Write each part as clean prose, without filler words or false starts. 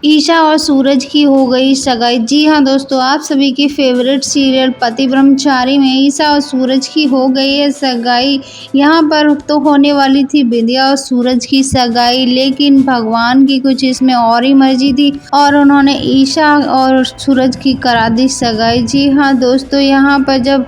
ईशा और सूरज की हो गई सगाई। जी हाँ दोस्तों, आप सभी की फेवरेट सीरियल पति ब्रह्मचारी में ईशा और सूरज की हो गई है सगाई। यहाँ पर तो होने वाली थी बिंदिया और सूरज की सगाई, लेकिन भगवान की कुछ इसमें और ही मर्जी थी और उन्होंने ईशा और सूरज की करा दी सगाई। जी हाँ दोस्तों, यहाँ पर जब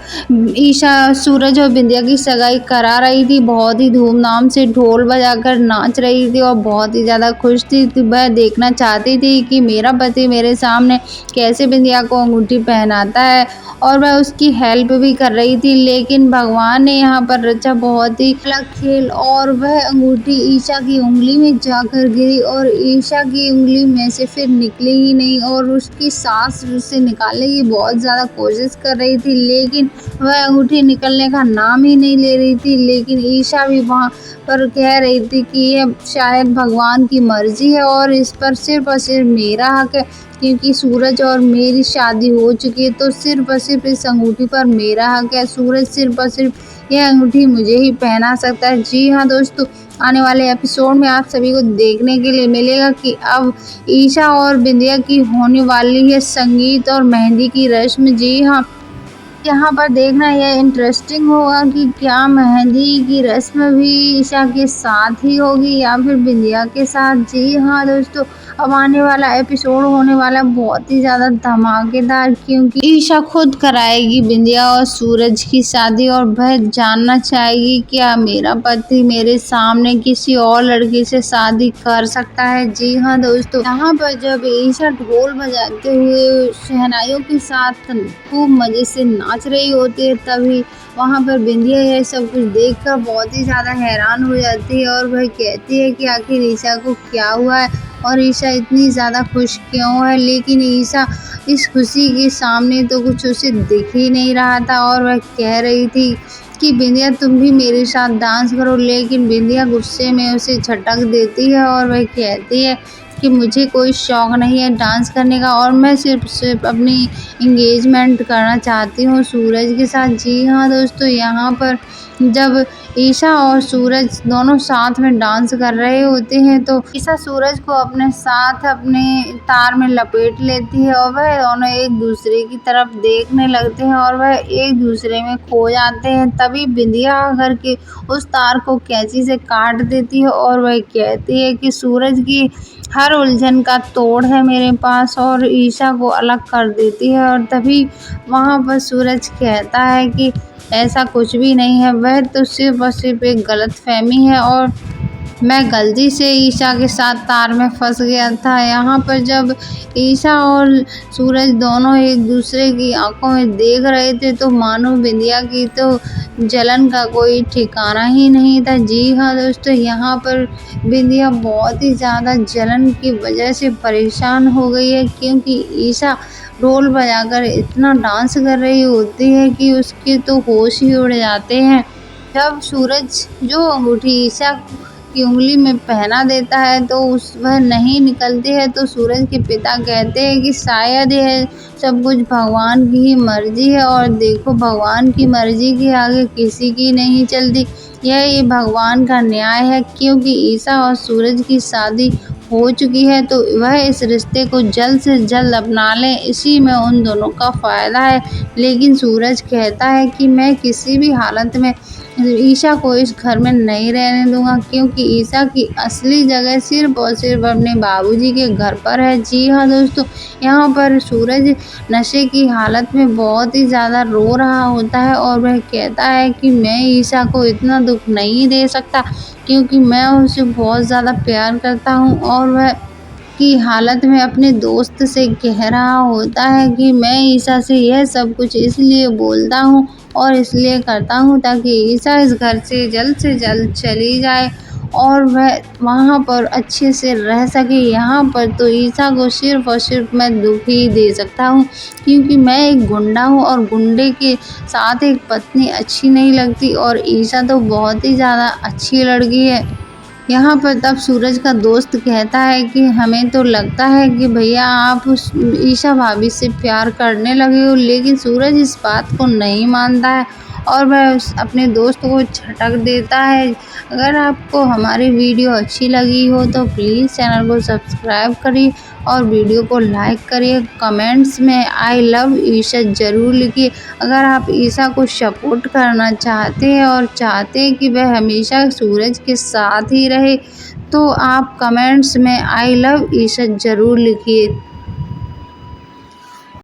ईशा सूरज और बिंदिया की सगाई करा रही थी, बहुत ही धूमधाम से ढोल बजाकर नाच रही थी और बहुत ही ज़्यादा खुश थी। वह देखना चाहती थी कि मेरा पति मेरे सामने कैसे बिंदिया को अंगूठी पहनाता है और वह उसकी हेल्प भी कर रही थी, लेकिन भगवान ने यहाँ पर रचा बहुत ही अलग खेल और वह अंगूठी ईशा की उंगली में जाकर गिरी और ईशा की उंगली में से फिर निकली ही नहीं और उसकी सास उसे निकालने की बहुत ज़्यादा कोशिश कर रही थी, लेकिन वह अंगूठी निकलने का नाम ही नहीं ले रही थी। लेकिन ईशा भी वहाँ पर कह रही थी कि यह शायद भगवान की मर्जी है और इस पर सिर्फ और सिर्फ मेरा हक है, क्योंकि सूरज और मेरी शादी हो चुकी है, तो सिर्फ और सिर्फ इस अंगूठी पर मेरा हक है। सूरज सिर्फ और सिर्फ यह अंगूठी मुझे ही पहना सकता है। जी हाँ दोस्तों, आने वाले एपिसोड में आप सभी को देखने के लिए मिलेगा कि अब ईशा और बिंदिया की होने वाली है संगीत और मेहंदी की रस्म। जी हाँ, यहाँ पर देखना यह इंटरेस्टिंग होगा कि क्या मेहंदी की रस्म भी ईशा के साथ ही होगी या फिर बिंदिया के साथ। जी हाँ दोस्तों, अब आने वाला एपिसोड होने वाला बहुत ही ज़्यादा धमाकेदार, क्योंकि ईशा खुद कराएगी बिंदिया और सूरज की शादी और वह जानना चाहेगी क्या मेरा पति मेरे सामने किसी और लड़की से शादी कर सकता है। जी हाँ दोस्तों, यहाँ पर जब ईशा ढोल बजाते हुए शहनाइयों के साथ खूब मज़े से नाच रही होती है, तभी वहाँ पर बिंदिया यह सब कुछ देखकर बहुत ही ज़्यादा हैरान हो जाती है और वह कहती है कि आखिर ईशा को क्या हुआ है और ईशा इतनी ज़्यादा खुश क्यों है। लेकिन ईशा इस खुशी के सामने तो कुछ उसे दिख ही नहीं रहा था और वह कह रही थी कि बिंदिया तुम भी मेरे साथ डांस करो, लेकिन बिंदिया गुस्से में उसे झटक देती है और वह कहती है कि मुझे कोई शौक़ नहीं है डांस करने का और मैं सिर्फ अपनी इंगेजमेंट करना चाहती हूँ सूरज के साथ। जी हाँ दोस्तों, यहाँ पर जब ईशा और सूरज दोनों साथ में डांस कर रहे होते हैं तो ईशा सूरज को अपने साथ अपने तार में लपेट लेती है और वह दोनों एक दूसरे की तरफ देखने लगते हैं और वह एक दूसरे में खो जाते हैं। तभी बिंदिया घर के उस तार को कैंची से काट देती है और वह कहती है कि सूरज की हर उलझन का तोड़ है मेरे पास और ईशा को अलग कर देती है। और तभी वहाँ पर सूरज कहता है कि ऐसा कुछ भी नहीं है, वह तो सिर्फ और सिर्फ एक गलतफहमी है और मैं गलती से ईशा के साथ तार में फंस गया था। यहाँ पर जब ईशा और सूरज दोनों एक दूसरे की आंखों में देख रहे थे तो मानो बिंदिया की तो जलन का कोई ठिकाना ही नहीं था। जी हाँ दोस्तों, यहाँ पर बिंदिया बहुत ही ज़्यादा जलन की वजह से परेशान हो गई है, क्योंकि ईशा ढोल बजाकर इतना डांस कर रही होती है कि उसके तो होश ही उड़ जाते हैं। जब सूरज जो अंगूठी ईशा की उंगली में पहना देता है तो वह नहीं निकलती है, तो सूरज के पिता कहते हैं कि शायद यह सब कुछ भगवान की ही मर्जी है और देखो भगवान की मर्जी के आगे किसी की नहीं चलती। ये भगवान का न्याय है, क्योंकि ईशा और सूरज की शादी हो चुकी है तो वह इस रिश्ते को जल्द से जल्द अपना लें, इसी में उन दोनों का फ़ायदा है। लेकिन सूरज कहता है कि मैं किसी भी हालत में ईशा को इस घर में नहीं रहने दूंगा, क्योंकि ईशा की असली जगह सिर्फ और सिर्फ अपने बाबूजी के घर पर है। जी हाँ दोस्तों, यहाँ पर सूरज नशे की हालत में बहुत ही ज़्यादा रो रहा होता है और वह कहता है कि मैं ईशा को इतना दुख नहीं दे सकता, क्योंकि मैं उसे बहुत ज़्यादा प्यार करता हूँ। और वह की हालत में अपने दोस्त से कह रहा होता है कि मैं ईशा से यह सब कुछ इसलिए बोलता हूँ और इसलिए करता हूँ ताकि ईशा इस घर से जल्द चली जाए और वह वहाँ पर अच्छे से रह सके। यहाँ पर तो ईशा को सिर्फ और सिर्फ मैं दुख ही दे सकता हूँ, क्योंकि मैं एक गुंडा हूँ और गुंडे के साथ एक पत्नी अच्छी नहीं लगती और ईशा तो बहुत ही ज़्यादा अच्छी लड़की है। यहाँ पर तब सूरज का दोस्त कहता है कि हमें तो लगता है कि भैया आप उस ईशा भाभी से प्यार करने लगे हो, लेकिन सूरज इस बात को नहीं मानता है और वह अपने दोस्त को झटक देता है। अगर आपको हमारी वीडियो अच्छी लगी हो तो प्लीज़ चैनल को सब्सक्राइब करिए और वीडियो को लाइक करिए। कमेंट्स में आई लव ईशा ज़रूर लिखिए। अगर आप ईशा को सपोर्ट करना चाहते हैं और चाहते हैं कि वह हमेशा सूरज के साथ ही रहे, तो आप कमेंट्स में आई लव ईशा ज़रूर लिखिए।